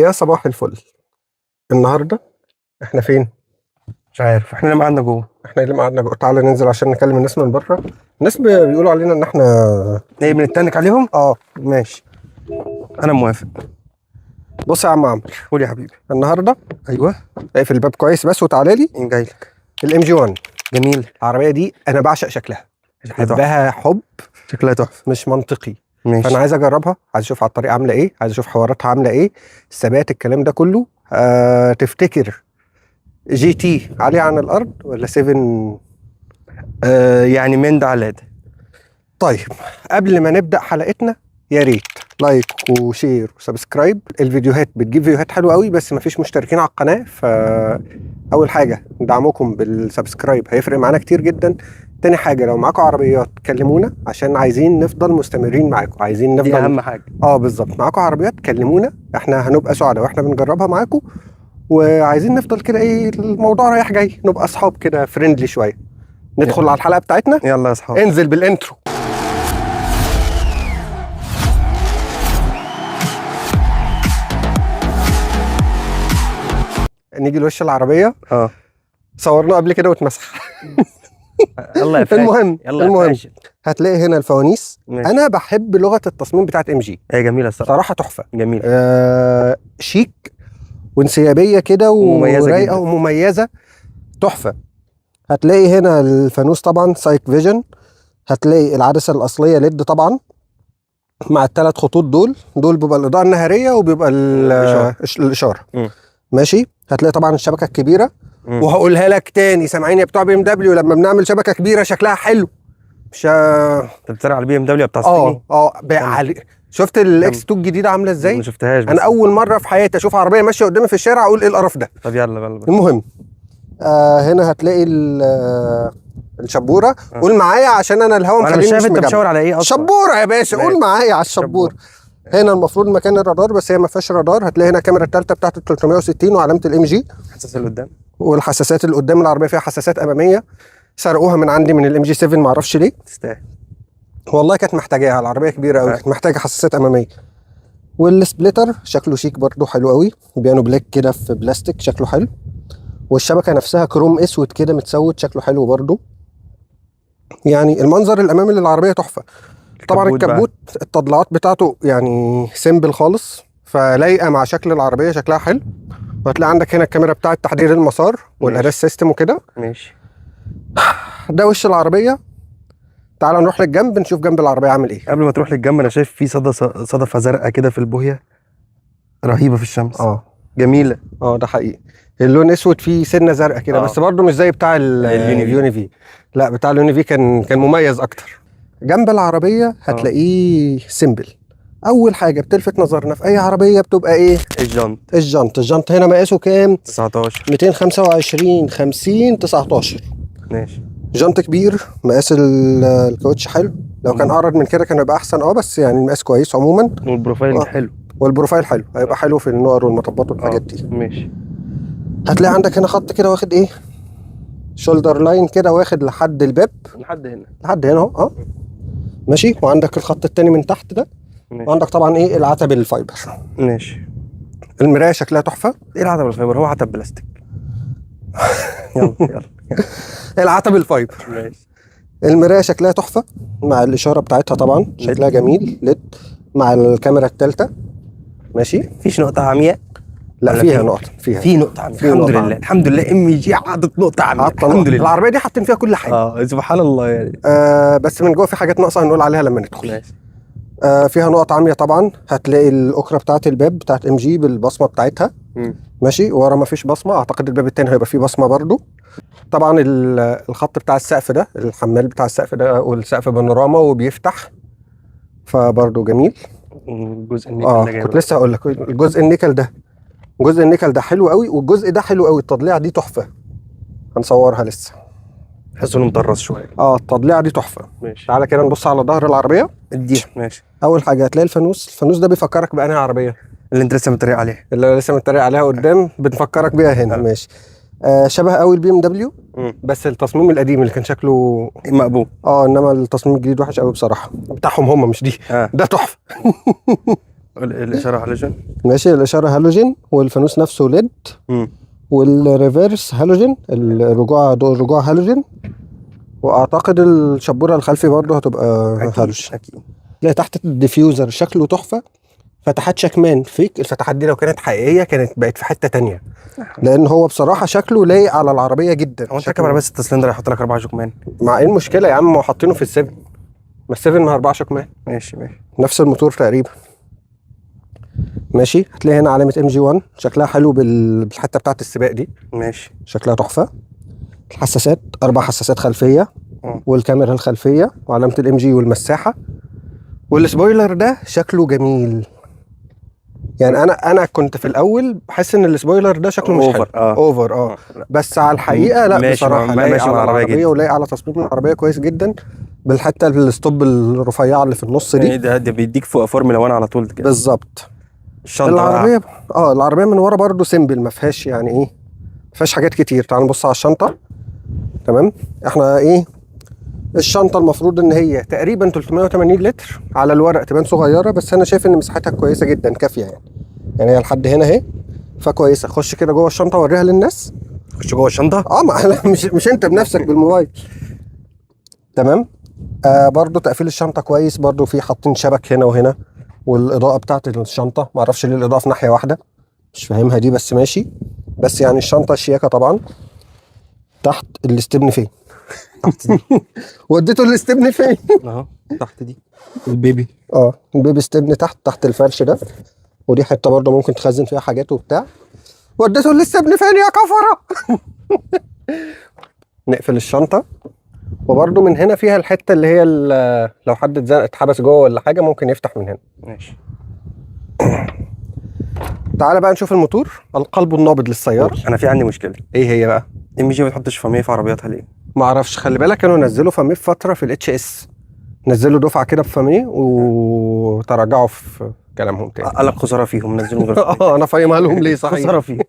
يا صباح الفل. النهارده احنا فين؟ مش عارف، احنا اللي قعدنا جوه. احنا اللي قعدنا جوه. تعالى ننزل عشان نكلم الناس من بره. الناس بيقولوا علينا ان احنا ايه، بنتنك عليهم؟ ماشي، انا موافق. بص يا عم عمرو، قول يا حبيبي. النهارده ايوه، اقفل الباب كويس بس وتعالى لي. جاي لك. الام جي 1 جميل. العربيه دي انا بعشق شكلها، شكلها تحفه. بحبها حب شكلها تحفه. مش منطقي. ماشي. فانا عايز اجربها، عايز اشوف على الطريق عامله ايه، عايز اشوف حواراتها عامله ايه، الثبات، الكلام ده كله. تفتكر جي تي عاليه عن الارض ولا 7؟ يعني من ده على ده. طيب قبل ما نبدأ حلقتنا يا ريت لايك وشير وسبسكرايب. الفيديوهات بتجيب فيديوهات حلوه قوي بس مفيش مشتركين على القناه، فاول حاجه دعمكم بالسبسكرايب هيفرق معانا كتير جدا. تاني حاجه لو معاكم عربيات كلمونا عشان عايزين نفضل مستمرين معاكم، عايزين نفضل. دي اهم حاجه. بالظبط، معاكم عربيات كلمونا، احنا هنبقى سعداء واحنا بنجربها معاكم، وعايزين نفضل كده ايه، الموضوع رايح جاي، نبقى اصحاب كده فريندلي شويه. ندخل على الحلقه بتاعتنا. يلا يا اصحاب، انزل بالانترو. نيجي لوش العربيه. صورناه قبل كده واتمسح. يلا يا فاشل. المهم هتلاقي هنا الفوانيس. ماشي. انا بحب لغه التصميم بتاعت ام جي، هي جميله الصراحه. صراحه تحفه. جميله. شيك وانسيابيه كده ورايقه ومميزه، تحفه. هتلاقي هنا الفانوس طبعا سايك فيجن. هتلاقي العدسه الاصليه ليد طبعا مع الثلاث خطوط دول بيبقى الاضاءه النهاريه وبيبقى الاشاره. ماشي. هتلاقي طبعا الشبكه الكبيره. وهقولها لك تاني، سامعين يا بتوع بي ام دبليو، لما بنعمل شبكه كبيره شكلها حلو. مش انت بتتريق على البي ام دبليو بتاع الصيني؟ شفت الاكس 2 الجديده عامله ازاي؟ ما شفتهاش. انا اول مره في حياتي اشوف عربيه ماشيه قدامي في الشارع اقول ايه القرف ده. طب يلا. المهم هنا هتلاقي الشبوره. قول معايا عشان انا الهوا مخليني مش شايف انت بتشاور على ايه اصلا. شبوره يا باشا، قول معايا على الشبور. هنا المفروض مكان الرادار بس هي ما فيهاش رادار. هتلاقي هنا الكاميرا الثالثه بتاعت ال 360 وعلامه الام جي. الحساس اللي قدام والحساسات اللي قدام. العربيه فيها حساسات اماميه سرقوها من عندي من الام جي 7، ما اعرفش ليه. تستاهل والله، كانت محتاجاها، العربيه كبيره قوي، كانت محتاجه حساسات اماميه. والسبليتر شكله شيك برضو، حلو قوي، بيانو بلاك كده في بلاستيك، شكله حلو. والشبكه نفسها كروم اسود كده متسود، شكله حلو برضو. يعني المنظر الامامي للعربيه تحفه. طبعا الكبوت التضليعات بتاعته يعني سيمبل خالص، فلايقه مع شكل العربيه، شكلها حلو. وهتلاقي عندك هنا الكاميرا بتاعه تحديد المسار والاريس سيستم وكده. ماشي. ده وش العربيه. تعال نروح للجنب نشوف جنب العربيه عامل ايه. قبل ما تروح للجنب، انا شايف في صدفه زرقاء كده في البوهيه، رهيبه في الشمس. جميله. ده حقيقي. اللون اسود فيه سنه زرقاء كده. بس برضو مش زي بتاع اليونيفي. لا، بتاع اليونيفي كان مميز اكتر. جنب العربيه هتلاقيه سيمبل. اول حاجه بتلفت نظرنا في اي عربيه بتبقى ايه؟ الجنط هنا مقاسه كام؟ 19 225 50 19. ماشي. جنط كبير، مقاس الكاوتش حلو. لو كان اقرب من كده كان هيبقى احسن، بس يعني المقاس كويس عموما. والبروفايل حلو. والبروفايل حلو، هيبقى حلو في النور والمطبات والحاجات دي. ماشي. هتلاقي عندك هنا خط كده واخد ايه، شولدر لاين كده، واخد لحد الباب، لحد هنا اهو. ماشي. وعندك الخط التاني من تحت ده. ماشي. وعندك طبعا ايه، العتب الفايبر. ماشي. المرايه شكلها تحفه. ايه العتب الفايبر؟ هو عتب بلاستيك. يلا. العتب الفايبر. ماشي. المرايه شكلها تحفه مع الاشاره بتاعتها طبعا، شكلها جميل. ليد مع الكاميرا الثالثه. ماشي. مفيش نقطه عمياء؟ لا، فيها نقطه. في نقطه عمياء. الحمد لله ام جي عدت نقطه عمياء. الحمد لله. العربيه دي حاطين فيها كل حاجه. سبحان الله يعني. بس من جوه في حاجات ناقصه هنقول عليها لما ندخل. ماشي. فيها نقط عاميه طبعا. هتلاقي الاكره بتاعت الباب بتاعت ام جي بالبصمه بتاعتها. ماشي. ورا ما فيش بصمه، اعتقد الباب التاني هيبقى فيه بصمه برضو. طبعا الخط بتاع السقف ده، الحمال بتاع السقف ده، والسقف بانوراما وبيفتح، فبرضو جميل. جزء النيكل ده كنت لسه هقول لك الجزء النيكل ده حلو قوي، والجزء ده حلو قوي. التضليع دي تحفه، هنصورها لسه. تحس انه مطرز شويه. التضليع دي تحفه. ماشي. تعالى كده نبص على ظهر العربيه دي. ماشي. اول حاجه هتلاقي الفانوس ده بيفكرك بانهي عربيه؟ اللي انت لسه متريق عليها. اللي لسه متريق عليها قدام بنفكرك بيها هنا. ماشي. شبه قوي البي ام دبليو، بس التصميم القديم اللي كان شكله مقبول. انما التصميم الجديد وحش قوي بصراحه، بتاعهم هم مش دي. ده تحفه. الاشاره هالوجين. ماشي، الاشاره هالوجين، والفانوس نفسه ليد، والريفيرس هالوجين، الرجوع هالوجين. واعتقد الشبوره الخلفي برضه هتبقى هالوجين. اكيد. تلاقي تحت الديفيوزر شكله تحفه، فتحات شكمان فيك. الفتحات دي لو كانت حقيقيه كانت بقت في حته تانية، لان هو بصراحه شكله لايق على العربيه جدا. هو انت راكب عربيه 6 سلندر هيحط لك 4 شكمان؟ مع ايه المشكله يا عم؟ ما هو حاطينه في ال7، ما ال7 مع 4 شكمان. ماشي نفس الموتور تقريبا. ماشي. هتلاقي هنا علامه MG1 شكلها حلو بالحته بتاعت السباق دي. ماشي. شكلها تحفه. الحساسات 4 حساسات خلفيه، والكاميرا الخلفيه، وعلامه الMG والمساحه. والسبويلر ده شكله جميل. يعني انا كنت في الاول بحس ان السبويلر ده شكله مش حلو. اوفر. بس على الحقيقه لا، بصراحه لايق على العربيه ولايق على تصميم العربيه كويس جدا، بالحته الستوب الرفيعه اللي في النص دي. ده بيديك فوق فورمولا 1 على طول كده. بالظبط. الشنطه العربيه العربيه من ورا برضو سيمبل، ما فيهاش يعني ايه، ما فيهاش حاجات كتير. تعال نبص على الشنطه. تمام. احنا ايه، الشنطه المفروض ان هي تقريبا 380 لتر، على الورق تبان صغيره، بس انا شايف ان مساحتها كويسه جدا، كافيه يعني هي لحد هنا اهي، فكويسه. خش كده جوه الشنطه وريها للناس. خش جوه الشنطه. ما مش انت بنفسك بالموبايل. تمام. برضو تقفيل الشنطه كويس، برضو في حاطين شبك هنا وهنا. والاضاءه بتاعت الشنطه ما اعرفش ليه الاضاءه في ناحيه واحده، مش فاهمها دي، بس ماشي. بس يعني الشنطه شياكه طبعا. تحت الاستبن فين؟ تحت دي. وديته الاستبن فين؟ اهو تحت دي البيبي. البيبي استبن تحت الفرش ده. ودي حته برضو ممكن تخزن فيها حاجات وبتاع. وديته الاستبن فين يا كفره؟ نقفل الشنطه. وبرضو من هنا فيها الحته اللي هي لو حد اتحبس جوه ولا حاجه ممكن يفتح من هنا. ماشي. تعالى بقى نشوف الموتور، القلب النابض للسياره. انا في عندي مشكله. ايه هي بقى؟ MG ما بتحطش فاميه في عربياتها ليه؟ ما اعرفش. خلي بالك كانوا نزلوا فاميه في فتره في الHS، نزلوا دفعه كده بفاميه وتراجعوا في كلامهم تاني. قال لك خساره فيهم، نزلوا من غير انا فاهمها لهم ليه صحيح. خساره فيهم.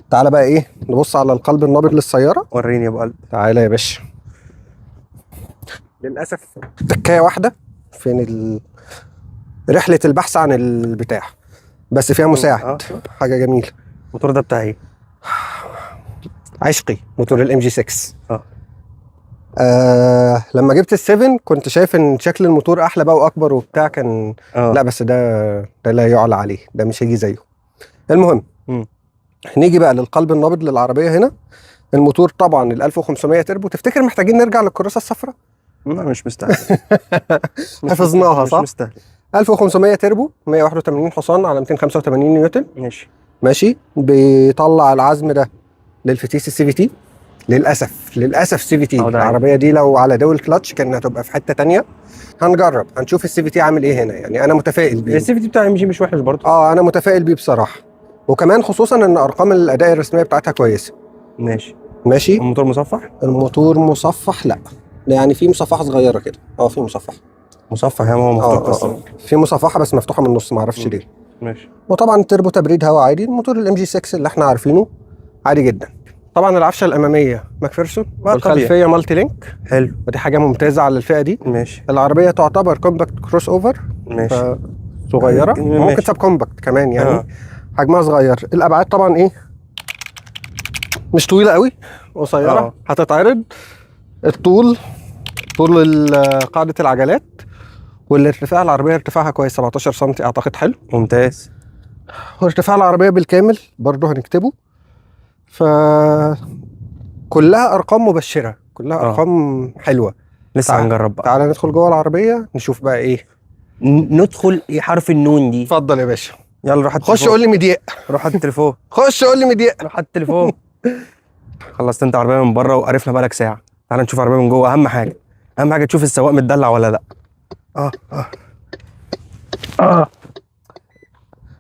تعالى بقى ايه، نبص على القلب النابض للسياره. وريني يا ابو قلب. تعالى يا باشا. للاسف تكايه واحده فين رحله البحث عن البتاع، بس فيها مساعد. حاجه جميله. الموتور ده بتاع ايه؟ عشقي، موتور MG6. اه لما جبت ال7 كنت شايف ان شكل الموتور احلى بقى واكبر وبتاع، كان لا بس ده لا يعلى عليه، ده مش هيجي زيه. المهم نيجي بقى للقلب النابض للعربيه هنا. الموتور طبعا ال 1500 تربو. تفتكر محتاجين نرجع للكراسه الصفراء؟ مش مستاهل. حفظناها صح؟ مش مستاهل. 1500 تربو، 181 حصان على 285 نيوتن. ماشي. بيطلع العزم ده للفتيس الCVT. للاسف CVT. العربيه دي لو على دول كلاتش كانت هتبقى في حته تانية. هنجرب هنشوف الCVT عامل ايه هنا. يعني انا متفائل بيه. الCVT بتاع MG مش وحش برضه. انا متفائل بيه بصراحه، وكمان خصوصا ان ارقام الاداء الرسميه بتاعتها كويسه. ماشي. الموتور مصفح؟ الموتور مصفح لا، يعني في مصفحه صغيره كده. في مصفح يعني هو مفتوح بس. في مصفحه بس مفتوحه من النص، ما اعرفش ليه. ماشي. وطبعا تربو تبريد هواء عادي. الموتور الMG6 اللي احنا عارفينه عادي جدا. طبعا العفشه الاماميه ماكفيرسون، والخلفيه مالتي لينك. حلو. ودي حاجه ممتازه على الفئه دي. ماشي. العربيه تعتبر كومباكت كروس اوفر. ماشي. صغيره، ممكن سب كومباكت كمان يعني. حجمها صغير. الابعاد طبعا ايه، مش طويله قوي، قصيره. هتتعرض الطول، طول قاعده العجلات. والارتفاع العربيه ارتفاعها كويس، 17 سم اعتقد. حلو ممتاز. وارتفاع العربيه بالكامل برضه هنكتبه. كلها ارقام مبشره، كلها ارقام حلوه. لسه هنجرب بقى. تعالى ندخل جوه العربيه نشوف بقى ايه. ندخل ايه حرف النون دي؟ اتفضل يا باشا. يلا روح خش قول لي مضيق. روح على التليفون. خش قول لي مضيق. روح على التليفون. خلصت انت عربيه من بره وقرفنا بقالك ساعه. تعالى نشوف عربيه من جوه. اهم حاجه تشوف السواق متدلع ولا لا.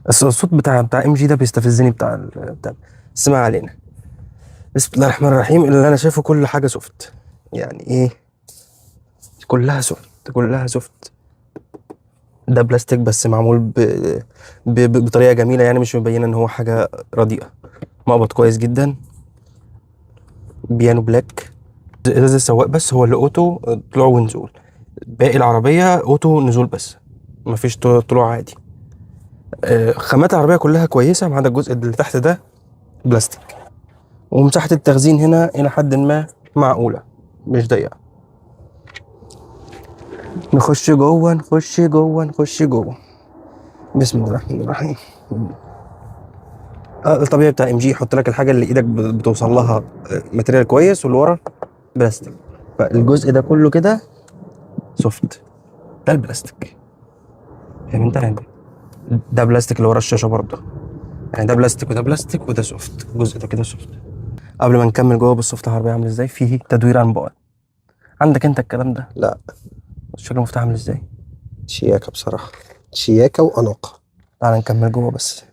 الصوت بتاع MG ده بيستفزني. بتاع اسمع علينا. بسم الله الرحمن الرحيم. اللي انا شايفه كل حاجه سوفت، يعني ايه، كلها سوفت. ده بلاستيك بس معمول بطريقه جميله، يعني مش مبينه ان هو حاجه رديئه. مقبض كويس جدا. بيانو بلاك. ازاز السواق بس هو اللي اوتو طلوع ونزول. باقي العربيه اوتو نزول بس، مفيش طلوع عادي. خامات العربيه كلها كويسه ما عدا الجزء اللي تحت ده بلاستيك. ومساحه التخزين هنا الى حد ما معقوله مش ضيقه. نخش جوه نخش جوه نخش جوه. بسم الله الرحمن الرحيم. الطبيعي بتاع ام جي يحط لك الحاجه اللي ايدك بتوصل لها ماتريال كويس، واللي ورا بلاستيك. فالجزء ده كله كده سوفت، ده البلاستيك. فاهم انت يعني؟ ده بلاستيك اللي ورا الشاشه برضه، يعني ده بلاستيك وده بلاستيك وده سوفت. الجزء ده كده سوفت. قبل ما نكمل جوه بالسوفت العربيه عامل ازاي، فيه تدوير عن بعد. عندك انت الكلام ده؟ لا. شكل المفتاح عامل ازاي؟ شياكه بصراحه، شياكه واناقه. تعال نكمل جوه بس.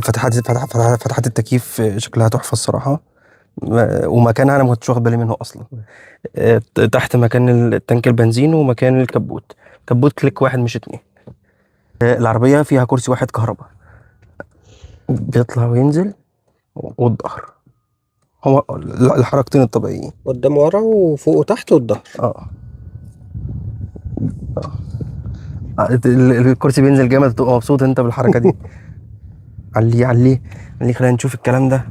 فتحات التكييف شكلها تحفه الصراحه. ومكانها انا ما كنتش واخد بالي منه اصلا. تحت مكان التانك البنزين ومكان الكبوت. كبوت كليك واحد مش اتنين. العربيه فيها كرسي واحد كهرباء بيطلع وينزل، والظهر هو الحركتين الطبيعيين. قدام ورا وفوق وتحت والظهر. الكرسي بينزل جامد، تبقى مبسوط انت بالحركه دي. علي علي علي. خلينا نشوف الكلام ده.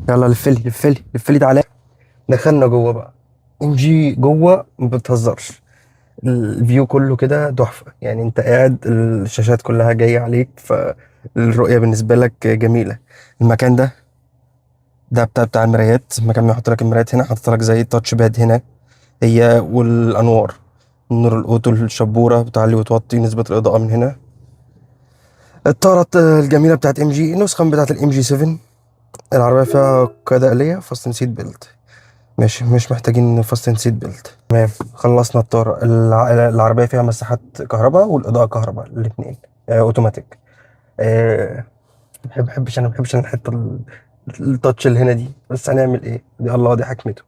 يلا لفلي لفلي لفلي تعالى. دخلنا جوه بقى. ام جي جوه ما بتهزرش. الفيو كله كده تحفه، يعني انت قاعد الشاشات كلها جايه عليك، فالرؤيه بالنسبه لك جميله. المكان ده بتاع المرايات. المكان ما يحط لك المرايات هنا، حاطط لك زي التاتش باد هنا هي، والانوار، النور الاوتو، الشبوره بتعلي وتوطي نسبه الاضاءه من هنا. الطارة الجميله بتاعت ام جي، النسخه بتاعت الام جي 7. العربيه فيها قياده آلية، فاستن سيت بيلت. مش محتاجين فاستن سيت بيلت. تمام، خلصنا الطارة. العربيه فيها مساحات كهرباء والاضاءه كهرباء الاثنين اوتوماتيك. أه بحبش انا الحته التاتش اللي هنا دي، بس هنعمل ايه؟ دي الله، دي حكمته.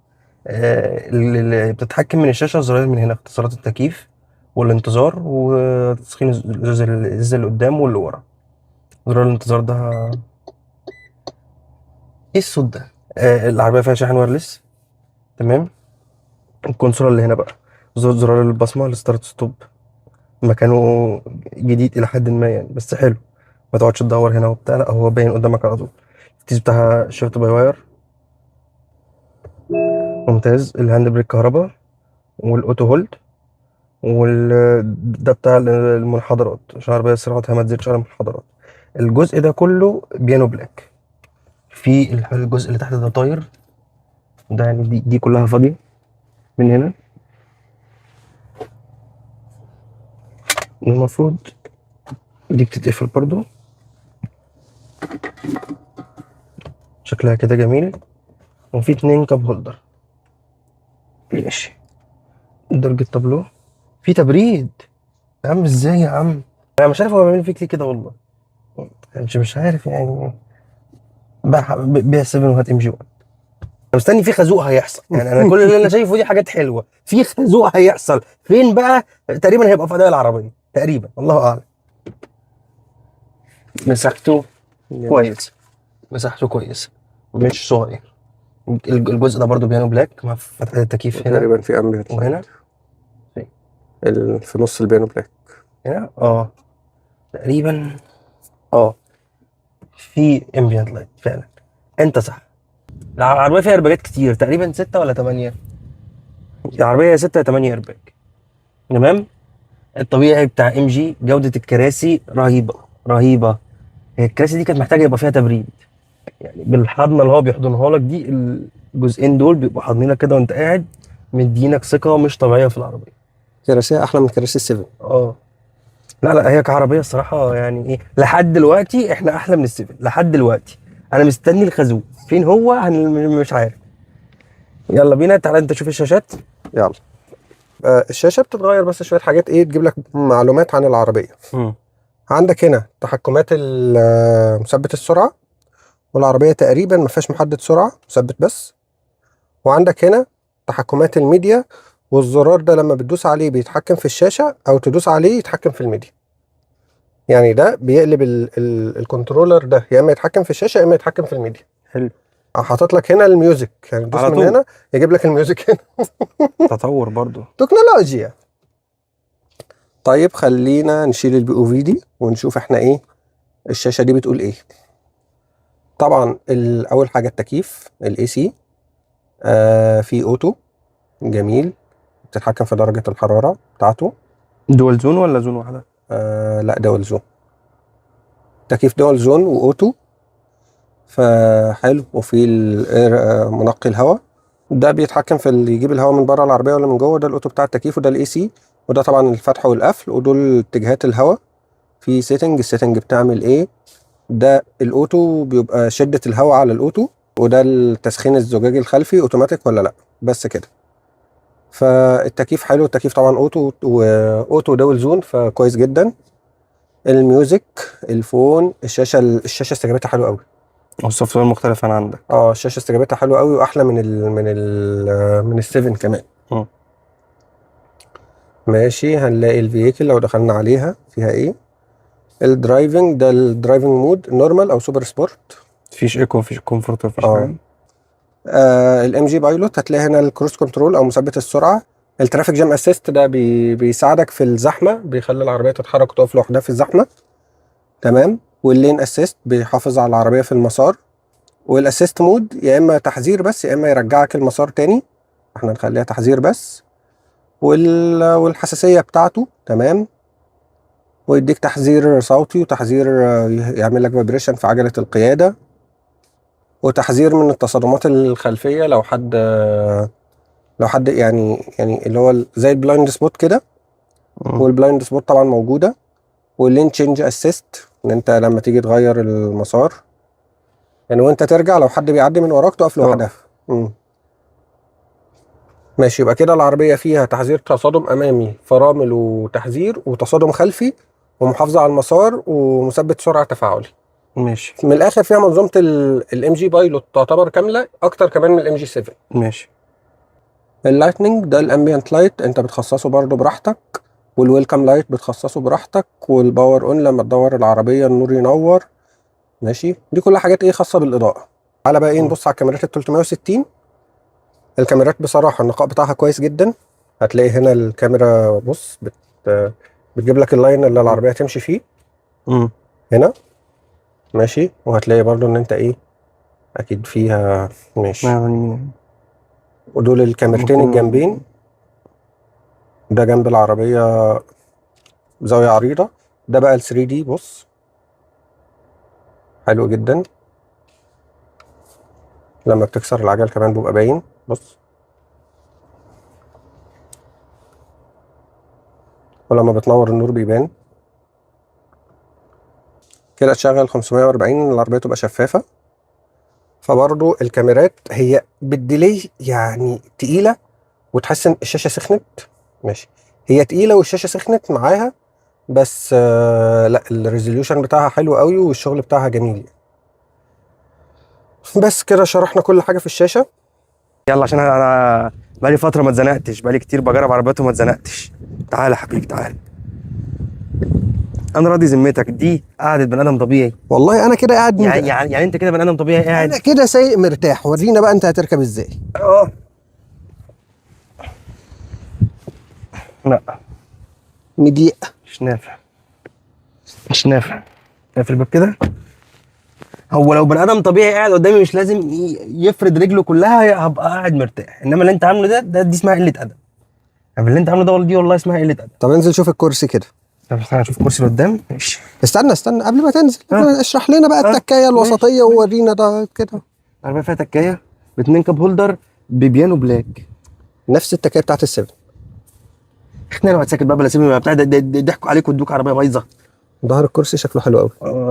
اللي بتتحكم من الشاشه زراير من هنا، اختصارات التكييف والانتظار وتسخين الازاز اللي قدام واللي ورا. زرار الانتظار ده ايه الصوت ده؟ العربيه فيها شاحن وايرلس. تمام. الكونسول اللي هنا بقى زرار البصمه الستارت ستوب. مكانه جديد الى حد ما يعني، بس حلو. ما تقعدش تدور هنا وبتاع، لا هو باين قدامك على طول. الفتيس بتاعها شيفت باي واير ممتاز. الهاند بريك كهرباء والاوتو هولد. ده بتاع المنحدرات عشان العربية سرعتها ما تزيدش على المنحدرات. الجزء ده كله بيانو بلاك. في الجزء اللي تحت ده طاير، ده يعني دي كلها فاضية من هنا. المفروض دي بتتقفل برضو، شكلها كده جميل. وفي 2 كاب هولدر. ماشي. درجة تابلو. في تبريد. يا عم ازاي يا عم؟ انا مش عارف هو بيعمل فيك ليه كده والله. مش عارف يعني. بيع 7 وهات ام جي 1. مستني في خازوق هيحصل، يعني انا كل اللي انا شايفه دي حاجات حلوه. في خازوق هيحصل فين بقى؟ تقريبا هيبقى في اداء العربيه تقريبا، الله اعلم. مساحته كويس، مساحته كويس مش صغير. الجزء ده برضو بيانو بلاك مع فتحه التكييف هنا تقريبا في امبيانت وهنا. في نص البيانو بلاك هنا تقريبا في امبيانت لايت فعلا. انت صح. العربيه فيها ارباجات كتير، تقريبا 6 ولا 8. العربيه 6 8 ارباج. تمام. الطبيعي بتاع ام جي جوده الكراسي رهيبه رهيبه. هي الكراسي دي كانت محتاجه يبقى فيها تبريد، يعني بالحضنه اللي هو بيحضنها لك دي. الجزئين دول بيبقوا حاضنينك كده وانت قاعد، مدينك ثقه مش طبيعيه في العربيه. كراسيها احلى من كراسي ال7. لا هي كعربيه الصراحه يعني ايه، لحد دلوقتي احنا احلى من ال7 لحد دلوقتي. انا مستني الخازوق فين هو، مش عارف. يلا بينا، تعالى انت شوف الشاشات. يلا. الشاشه بتتغير بس شويه حاجات، ايه تجيب لك معلومات عن العربيه. عندك هنا تحكمات مثبت السرعه، والعربيه تقريبا ما فيهاش محدد سرعه، مثبت بس. وعندك هنا تحكمات الميديا، والزرار ده لما بتدوس عليه بيتحكم في الشاشه، او تدوس عليه يتحكم في الميديا. يعني ده بيقلب الكنترولر ده، يا اما يتحكم في الشاشه يا اما يتحكم في الميديا. حلو. حاطط لك هنا الميوزك، يعني تدوس على من طول. هنا يجيب لك الميوزك هنا. تطور برضو. تكنولوجيا. طيب خلينا نشيل البي او في دي ونشوف احنا ايه الشاشة دي بتقول ايه. طبعا اول حاجة التكييف الاي سي في اوتو جميل، بتتحكم في درجة الحرارة بتاعته. دول زون ولا زون واحده؟ لا دول زون، تكييف دول زون واوتو فحلو. وفي منقي الهواء ده بيتحكم في اللي يجيب الهواء من بره العربية ولا من جوه. ده الاوتو بتاع التكييف وده الاي سي، وده طبعا الفتح والقفل، ودول اتجاهات الهواء. في السيتنج بتعمل ايه. ده الاوتو بيبقى شدة الهواء على الاوتو، وده التسخين الزجاجي الخلفي اوتوماتيك ولا لا، بس كده. فالتكييف حلو، التكييف طبعا اوتو واوتو دول زون فكويس جدا. الميوزك، الفون، الشاشه استجابتها حلوه قوي. والسوفت وير مختلف عن عندك. الشاشه استجابتها حلوه قوي واحلى من ال7 كمان. ماشي. هنلاقي الفييكل لو دخلنا عليها فيها ايه. الدرايفنج ده الدرايفنج مود نورمال او سوبر سبورت. مفيش ايكو، مفيش كومفورت، مفيش حاجه. الام جي بايلوت هتلاقي هنا الكروس كنترول او مثبت السرعه. الترافيك جام اسيست ده بيساعدك في الزحمه، بيخلي العربيه تتحرك وتقف لوحدها في الزحمه. تمام. واللين اسيست بيحافظ على العربيه في المسار. والاسيست مود يا اما تحذير بس يا اما يرجعك المسار تاني، احنا نخليها تحذير بس. والحساسيه بتاعته تمام، ويديك تحذير صوتي وتحذير يعمل لك فايبريشن في عجله القياده، وتحذير من التصادمات الخلفيه لو حد يعني اللي هو زي البلايند سبوت كده. والبلايند سبوت طبعا موجوده. واللين تشينج اسيست ان انت لما تيجي تغير المسار يعني وانت ترجع لو حد بيعدي من وراك تقف لوحدها. ماشي. يبقى كده العربيه فيها تحذير تصادم امامي، فرامل وتحذير، وتصادم خلفي، ومحافظه على المسار، ومثبت سرعه تفاعلي. ماشي. من الاخر فيها منظومه الام جي بايلوت تعتبر كامله اكتر كمان من الام جي 7. ماشي. اللايتنينج ده الامبيانت لايت انت بتخصصه برضو براحتك، والويلكم لايت بتخصصه براحتك، والباور اون لما تدور العربيه النور ينور. ماشي. دي كلها حاجات ايه خاصه بالاضاءه. تعالى بقى ايه نبص على الكاميرات ال 360. الكاميرات بصراحه النقاء بتاعها كويس جدا. هتلاقي هنا الكاميرا بص بتجيب لك اللاين اللي العربيه تمشي فيه. هنا ماشي. وهتلاقي برضو ان انت ايه اكيد فيها ماشي. ودول الكاميرتين الجنبين، ده جنب العربيه زاويه عريضه. ده بقى ال 3 دي بص حلو جدا. لما بتكسر العجل كمان بيبقى باين بص. ولما بتنور النور بيبان كده. تشغل 540 العربيه تبقى شفافه. فبرضو الكاميرات هي بالديلي يعني تقيله، وتحس ان الشاشه سخنت. ماشي. هي تقيله والشاشه سخنت معاها، بس لا الريزوليوشن بتاعها حلو قوي والشغل بتاعها جميل. بس كده شرحنا كل حاجه في الشاشه. يلا عشان انا بقالي فتره ما اتزنقتش، بقالي كتير بجرب عربيات وما اتزنقتش. تعالى يا حبيبي تعالى. انا راضي ذمتك دي قعدة بني ادم طبيعي. والله انا كده قاعد يعني انت كده بني ادم طبيعي قاعد. انا كده سايق مرتاح. ورينا بقى انت هتركب ازاي. لا مضيق مش نافع، مش نافع. اقفل الباب كده. هو لو بني ادم طبيعي قاعد قدامي مش لازم يفرد رجله كلها، هبقى قاعد مرتاح. انما اللي انت عامله دي اسمها قله ادب. يعني اللي انت عامله ده دي والله اسمها قله ادب. طب انزل شوف الكرسي كده. طب انا اشوف الكرسي اللي قدام. ماشي. استنى قبل ما تنزل اشرح لنا بقى التكايه الوسطيه وورينا ده كده. العربيه فيها تكايه ب2 كاب هولدر ببيانو بلاك، نفس التكايه بتاعت السبن. احنا لو هتسكت بقى بلا سيبني بتاع ده ضحكوا عليك وادوك عربيه بايظه. ظهر الكرسي شكله حلو قوي.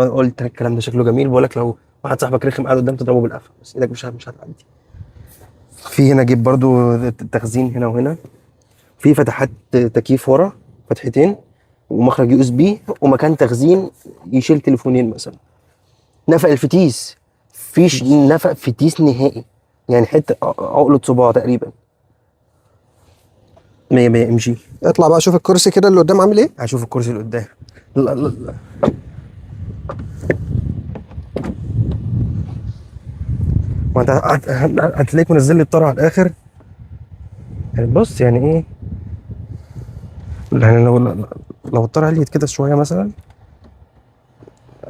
قلت لك الكلام ده شكله جميل. بقول لك لو واحد صاحبك رخم قاعد قدام تضربه بالقفا، بس ايدك مش هتعدي. في هنا جيب برضو تخزين هنا وهنا. في فتحات تكييف ورا، فتحتين، ومخرج يو اس بي، ومكان تخزين يشيل تليفونين مثلا. نفق الفتيس فيش نفق فتيس نهائي، يعني حته عقله صباع تقريبا. 100 ام جي. اطلع بقى شوف الكرسي كده اللي قدام عامل ايه. هشوف الكرسي اللي قدام. لا ما انت هتلاقيك منزل لي الطرح على الاخر. يعني بص يعني ايه، يعني لو الطار عليت كده شويه مثلا،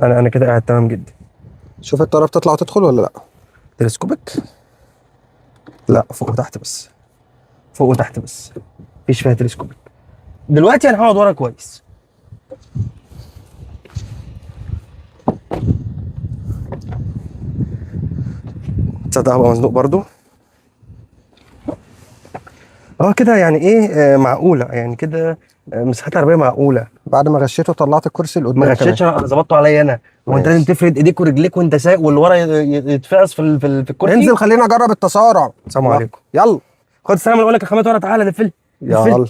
انا كده قاعد تمام جدا. شوف الطاره بتطلع وتدخل ولا لا؟ تلسكوبك؟ لا، فوق وتحت بس، فوق وتحت بس، مفيش فيها تلسكوبك. دلوقتي انا هقعد ورا كويس. تصدق هبقى مزنوق برضو. كده يعني ايه، معقوله يعني كده، مساحات عربيه معقوله. بعد ما غشيته طلعت الكرسي اللي ما قدام كمان. غشيتش، انا ظبطته عليا انا. وانت ماشي. لازم تفرد ايديك ورجليك وانت سايق، واللي ورا يتفقس في الكرسي. انزل خلينا اجرب التسارع. السلام عليكم. يلا. خد السلام اللي اقول لك الخامات ورا، تعالى دفل. يلا.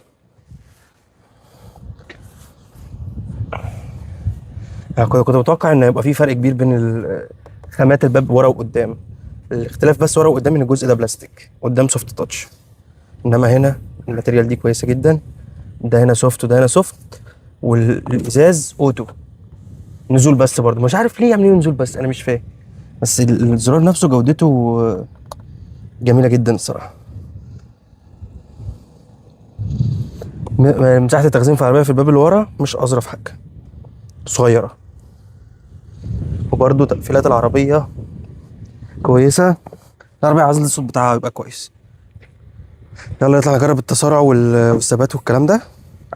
أنا كنت متوقع ان يبقى في فرق كبير بين خامات الباب ورا وقدام. الاختلاف بس ورا وقدام ان الجزء ده بلاستيك، قدام سوفت تاتش، انما هنا الماتيريال دي كويسه جدا. ده هنا سوفت وده هنا سوفت، والازاز اوتو نزول بس. برضه مش عارف ليه عاملين نزول بس، انا مش فاهم. بس الزرار نفسه جودته جميله جدا الصراحه. مساحه التخزين في العربيه في الباب اللي ورا مش اظرف حاجه، صغيره. وبرضه تقفيلات العربيه كويسه. العربيه عزل الصوت بتاعها يبقى كويس. يلا نطلع نجرب التسارع والثبات والكلام ده.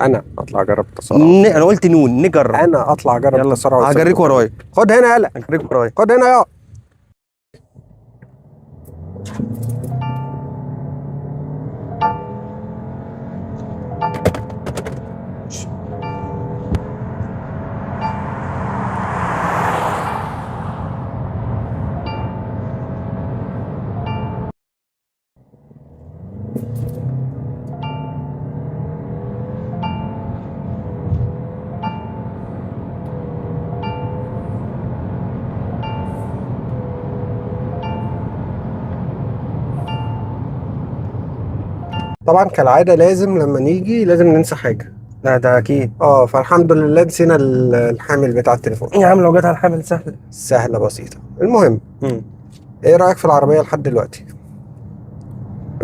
انا اطلع اجرب التسارع. انا قلت نون نجرب. انا اطلع اجرب يلا التسارع. هجريك ورايا. خد هنا يلا. هجريك ورايا. خد هنا يا. طبعا كالعاده لازم لما نيجي لازم ننسى حاجه. لا ده اكيد. فالحمد لله نسينا الحامل بتاع التليفون. يا عم لو جت على الحامل سهل. سهله بسيطه. المهم، ايه رايك في العربيه لحد دلوقتي؟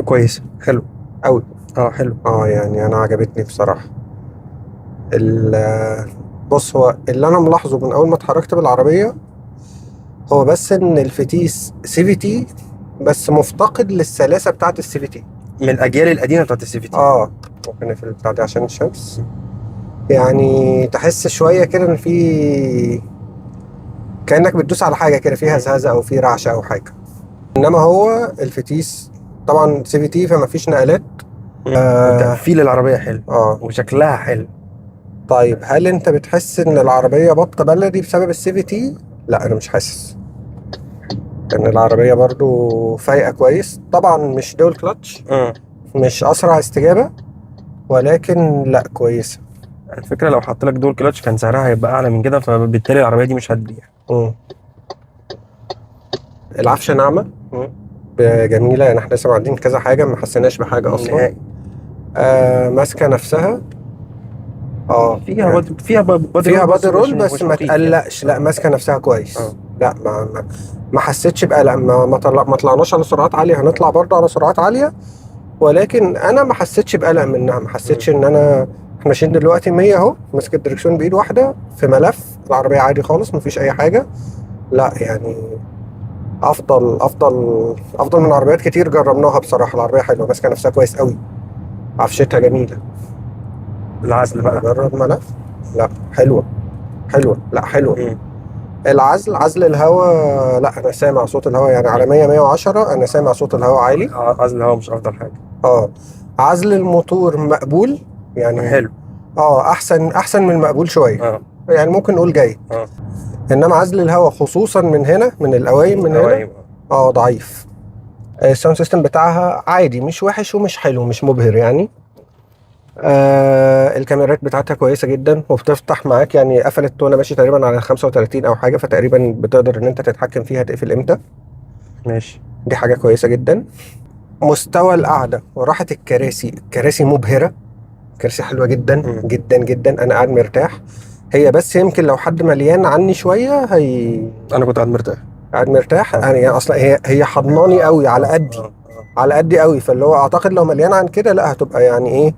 كويس، حلو قوي. حلو. يعني انا عجبتني بصراحه. بص، هو اللي انا ملاحظه من اول ما اتحركت بالعربيه هو بس ان الفتيس سي في تي، بس مفتقد للسلاسه بتاعت السي في تي. من الاجيال القديمه بتاعت السي في تي. ممكن في البتاع دي عشان الشمس، يعني تحس شويه كده ان في كانك بتدوس على حاجه كده فيها هزازه او في رعشه او حاجه. انما هو الفتيس طبعا سي في تي فما فيش نقلات. تقفيل العربيه حلو. اه وشكلها حلو. طيب، هل انت بتحس ان العربيه بطه بلدي بسبب السي في تي؟ لا، انا مش حاسس. ان العربيه برضو فايقه كويس. طبعا مش دول كلاتش، مش اسرع استجابه، ولكن لا كويسه. الفكره لو حط لك دول كلاتش كان سعرها هيبقى اعلى من كده، فبالتالي العربيه دي مش هتبيع. العفشه ناعمه جميله، يعني احنا لسه معدين كذا حاجه ما حسيناش بحاجه اصلا. ماسكه نفسها. فيها بادي رول بس ما تقلقش. لا، ماسكه نفسها كويس. لا، ما حسيتش بقلق. ما طلعناش على سرعات عاليه، هنطلع برضه على سرعات عاليه، ولكن انا ما حسيتش بقلق منها. ما حسيتش ان احنا ماشيين دلوقتي 100 اهو، ماسك الدركسيون بايد واحده في ملف العربيه عادي خالص، مفيش اي حاجه. لا يعني افضل من عربيات كتير جربناها بصراحه. العربيه حلوه، ماسكه نفسها كويس قوي، عفشتها جميله. العزل بقى جرب ملف. لا حلوه. لا حلوه. عزل الهواء، لا انا سامع صوت الهواء يعني على 110 انا سامع صوت الهواء عالي. عزل الهواء مش افضل حاجه. عزل الموتور مقبول يعني. حلو. احسن من المقبول شويه. يعني ممكن نقول جيد. انما عزل الهواء خصوصا من هنا، من القوايم من هنا ضعيف. الساوند سيستم بتاعها عادي، مش وحش ومش حلو، مش مبهر يعني. الكاميرات بتاعتها كويسه جدا وبتفتح معاك، يعني قفلت وانا ماشي تقريبا على 35 او حاجه، فتقريبا بتقدر ان انت تتحكم فيها تقفل امتى. ماشي، دي حاجه كويسه جدا. مستوى القعده وراحه الكراسي مبهره. كراسي حلوه جدا جدا جدا، انا قاعد مرتاح. هي بس يمكن لو حد مليان عني شويه انا كنت قاعد مرتاح. يعني اصلا هي حضناني قوي على قدي. على قدي قوي، فاللي هو اعتقد لو مليان عن كده لا هتبقى يعني ايه،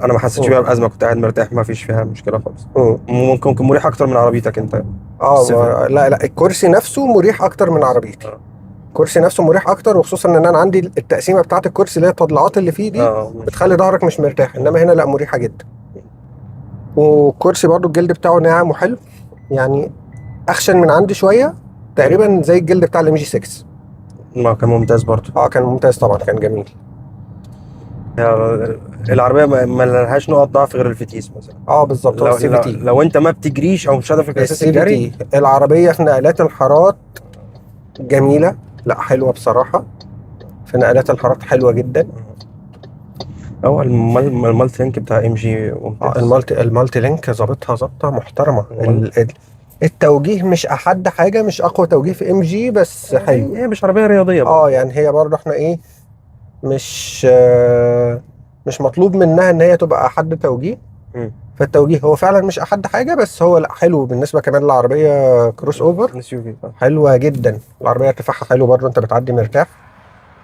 انا ما حسيتش بيها بازمه، كنت قاعد مرتاح، ما فيش فيها مشكله خالص. مم. ممكن مريح اكتر من عربيتك انت. لا لا، الكرسي نفسه مريح اكتر من عربيتي. آه. الكرسي نفسه مريح اكتر، وخصوصا ان انا عندي التقسيمه بتاعت الكرسي اللي هي التضليعات اللي فيه دي مش بتخلي ظهرك مش مرتاح، انما هنا لا، مريحه جدا. والكرسي برضو الجلد بتاعه ناعم وحلو، يعني اخشن من عندي شويه، تقريبا زي الجلد بتاع الام جي 6. ما كان ممتاز برضه. كان ممتاز طبعا، كان جميل. يعني العربيه ما لهاش نقط ضعف غير الفتيس مثلا. بالظبط، هو السي في تي. لو انت ما بتجريش او مش هدفك اساسي السي في الجري. تي العربيه في نقلات الحارات جميله، لا حلوه بصراحه، في نقلات الحارات حلوه جدا. هو المالتي لينك بتاع ام جي ممتاز. المالتي لينك ظابطها ظابطه محترمه. والله. التوجيه مش احد حاجه، مش اقوى توجيه في ام جي، بس حلو. هي مش عربيه رياضيه برضه. يعني هي برضه احنا ايه، مش مش مطلوب منها ان هي تبقى احد توجيه. مم. فالتوجيه هو فعلا مش احد حاجه، بس هو لا حلو بالنسبه كمان للعربيه كروس اوفر. اس يو في. حلوه جدا العربيه، ارتفاعها حلو برضه، انت بتعدي مرتاح،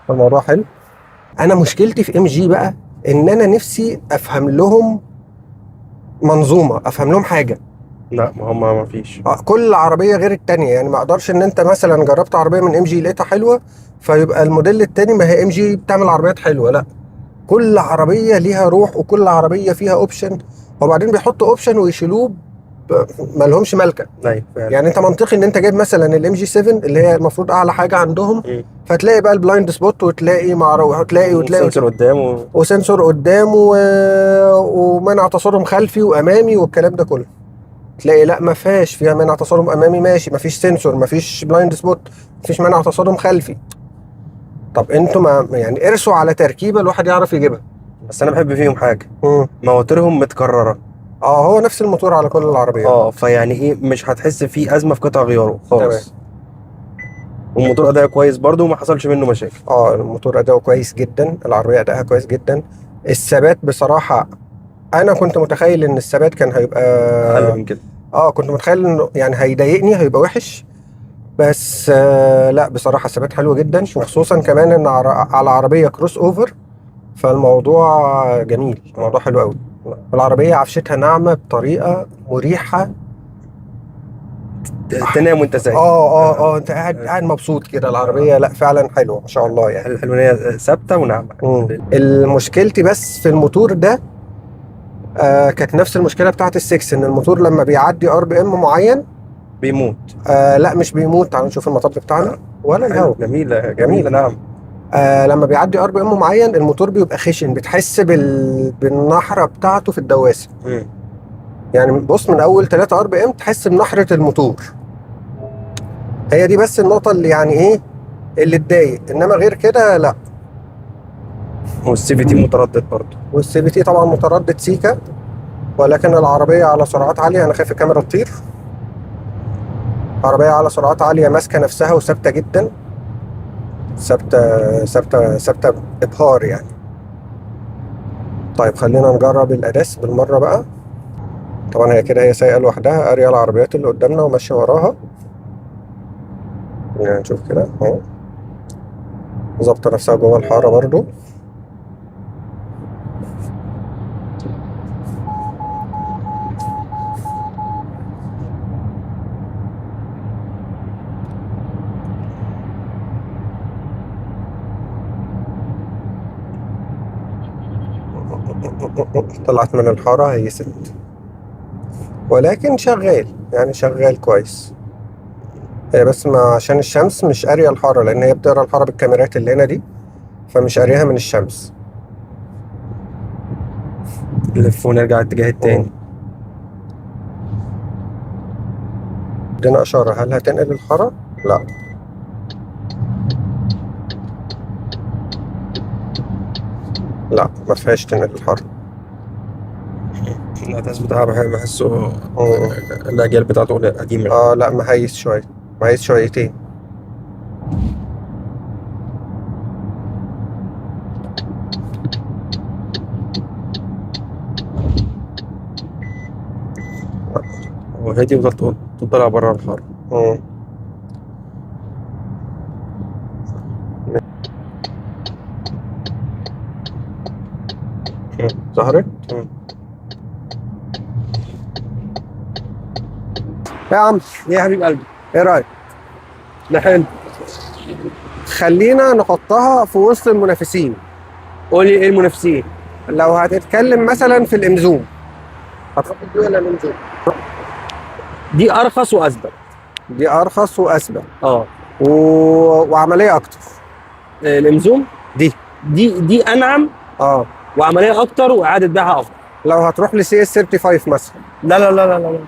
الموضوع حلو. انا مشكلتي في ام جي بقى ان انا نفسي افهم لهم منظومه، افهم لهم حاجه. لا، ما هم ما فيش. كل عربيه غير التانية، يعني ما اقدرش ان انت مثلا جربت عربيه من ام جي لقيتها حلوه فيبقى الموديل التاني ما هي ام جي بتعمل عربيات حلوه، لا. كل عربيه ليها روح، وكل عربيه فيها اوبشن، وبعدين بيحطوا اوبشن ويشيلوه ما لهمش ملكه. ايوه فعلا. يعني انت منطقي ان انت جايب مثلا الام جي 7 اللي هي المفروض اعلى حاجه عندهم، فتلاقي بقى البلايند سبوت، وتلاقي وتلاقي سنسور قدام وسنسور قدام ومنع تصادم خلفي وامامي والكلام ده كله. تلاقي لا، ما فيها منع تصادم امامي، ماشي، ما فيش سنسور، ما فيش بلايند سبوت، ما فيش منع تصادم خلفي. طب انتوا ما يعني ارسوا على تركيبه الواحد يعرف يجيبها. بس انا بحب فيهم حاجه، مواترهم متكرره. هو نفس الموتور على كل العربيات. فيعني ايه، مش هتحس فيه ازمه في قطع غياره خالص. تمام. والموتور اداء كويس برضه وما حصلش منه مشاكل. الموتور اداؤه كويس جدا، العربيه اداءها كويس جدا. الثبات بصراحه، انا كنت متخيل ان الثبات كان هيبقى اقل من كده. كنت متخيل انه يعني هيضايقني، هيبقى وحش. بس لا بصراحه الثبات حلو جدا، وخصوصا كمان ان على عربيه كروس اوفر، فالموضوع جميل، الموضوع حلو قوي. العربيه عفشتها ناعمه بطريقه مريحه، تنام وانت سايق. انت قاعد مبسوط كده. العربيه لا فعلا حلوه ما شاء الله يعني. حلو ان هي ثابته وناعمه. المشكلتي بس في الموتور ده كانت نفس المشكله بتاعت السكس، ان الموتور لما بيعدي ار بي ام معين بيموت. لا مش بيموت. تعالوا نشوف المطب بتاعنا ولا الهواء. جميله نعم. لما بيعدي ار بي ام معين الموتور بيبقى خشن، بتحس بالنحره بتاعته في الدواسه. يعني بص، من اول 3 ار بي ام تحس بنحره الموتور. هي دي بس النقطه اللي يعني ايه اللي تضايق، انما غير كده لا. والسي في تي متردد برضه. والسي في تي طبعا متردد سيكا، ولكن العربيه على سرعات عاليه، انا خايف الكاميرا تطير. عربيه على سرعات عاليه، ماسكه نفسها وثابته جدا، ثابته ابهار يعني. طيب خلينا نجرب الاداس بالمره بقى. طبعا هي كده هي سايقه لوحدها، قاريه العربيات اللي قدامنا وماشيه وراها. يعني نشوف كده اهو، ظابطه نفسها جوه الحاره برضو. طلعت من الحاره هي ست، ولكن شغال، يعني شغال كويس. هي بس ما عشان الشمس مش قاريه الحاره، لان هي بتقرا الحاره بالكاميرات اللي هنا دي، فمش قاريها من الشمس. نلف ونرجع الاتجاه التاني. ادينا اشاره، هل هتنقل الحاره؟ لا. لا ما فيهاش تنقل الحاره. الأداس بتاعها بحسه الأجيال بتاعته قديمة. لا مهيس شوية، مهيس شويتين. وهادي وتفضل تطلع بره الحارة. ظهرت. يا عم ايه يا حبيب قلبي؟ ايه رايك؟ ده حلو. خلينا نحطها في وسط المنافسين. قول لي ايه المنافسين؟ لو هتتكلم مثلا في الامزوم، هتحط دي ولا الامزوم؟ دي ارخص واثبت. دي ارخص واثبت اه. وعمليه اكتر. الامزوم دي انعم اه. وعمليه اكتر واعاده بيعها افضل. لو هتروح لسي اس 35 مثلا. لا لا لا لا لا.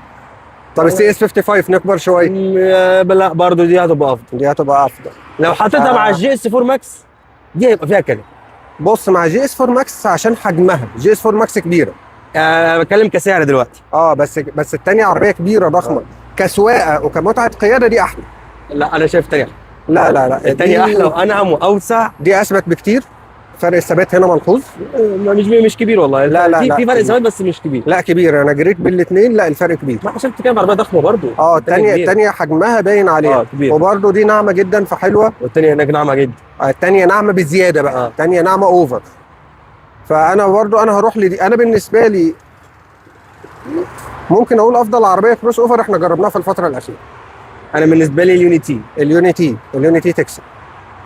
طب السي اس 55 نكبر شويه. لا برضه دي هتبقى افضل. دي هتبقى افضل. لو حطيتها مع الجي اس 4 ماكس دي هيبقى فيها كلام. بص، مع جي اس 4 ماكس عشان حجمها، جي اس 4 ماكس كبيره. انا بتكلم كسعر دلوقتي. بس الثانيه عربيه كبيره ضخمه. كسواقه وكمتعه قياده دي احلى. لا انا شايف تانية. لا لا لا، التانية احلى وانعم واوسع. دي اثبت بكتير. فرق الثبات هنا ملحوظ. مش كبير والله. لا لا لا، في فرق كبير. ثبات بس مش كبير. لا كبير، انا جريت بالاثنين، لا الفرق كبير. ما عشان بتتكلم عربيه ضخمه برضه. الثانيه حجمها باين عليها. كبير. وبرده دي ناعمه جدا فحلوه. والتانية هناك ناعمه جدا. الثانيه ناعمه بزياده بقى. الثانيه ناعمه اوفر. فانا برده انا هروح لدي. انا بالنسبه لي ممكن اقول افضل عربيه كروس اوفر احنا جربناها في الفتره الاخيره. انا بالنسبه لي اليونيتي تكسب.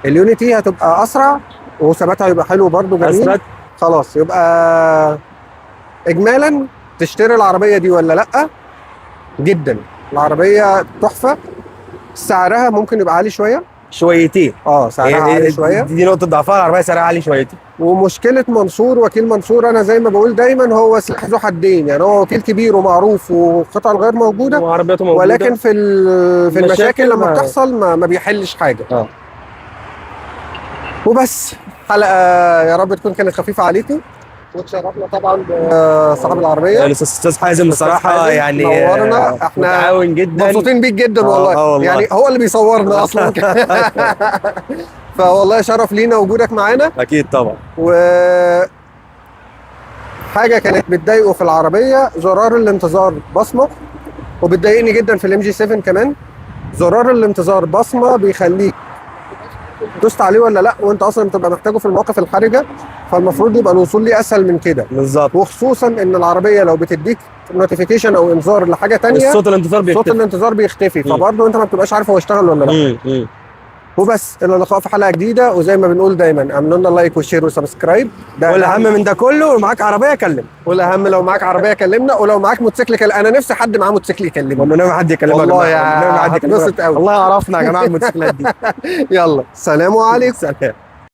اليونيتي هتبقى اسرع وثباتها هيبقى حلو برده جميل. أثبت. خلاص يبقى اجمالا تشتري العربيه دي ولا لا؟ جدا. العربيه تحفه. سعرها ممكن يبقى عالي شويه. شويتين. سعرها عالي شويه. دي نقطه ضعفها، العربيه سعرها عالي شويتين. ومشكله منصور، وكيل منصور، انا زي ما بقول دايما هو سلاح ذو حدين. يعني هو وكيل كبير ومعروف وقطع الغير موجوده، وعربياته موجوده، ولكن في المشاكل لما ما بتحصل ما بيحلش حاجه. وبس. حلقه يا رب تكون كانت خفيفه عليكم، وتشرفنا طبعا بصاحب العربيه الاستاذ حازم. بصراحه يعني نورنا. احنا متعاون جدا، مبسوطين بيك جدا والله. والله. يعني هو اللي بيصورنا اصلا. فوالله شرف لينا وجودك معانا. اكيد طبعا. و حاجه كانت بتضايقه في العربيه زرار الانتظار بصمه، وبتضايقني جدا في الام جي 7 كمان. زرار الانتظار بصمه بيخليك دوست عليه ولا لا، وانت اصلا بتبقى محتاجه في المواقف الحرجه. فالمفروض يبقى الوصول ليه اسهل من كده. بالظبط. وخصوصا ان العربيه لو بتديك نوتيفيكيشن او انذار لحاجه ثانيه، صوت الانتظار بيختفي. فبرضه انت ما بتبقاش عارف هو اشتغل ولا لا. وبس. الى اللقاء في حلقه جديده. وزي ما بنقول دايما، اعملوا لنا لايك وشير وسبسكرايب. والاهم من ده كله، لو معاك عربيه كلم. والاهم لو معاك عربيه كلمنا، ولو معاك موتوسيكل انا نفسي حد معاه موتوسيكل يكلمنا. والله ناوي حد يكلمنا والله يا حد هتنبسط قوي. والله عرفنا يا جماعه الموتوسيكلات دي. يلا سلام عليكم. سلام.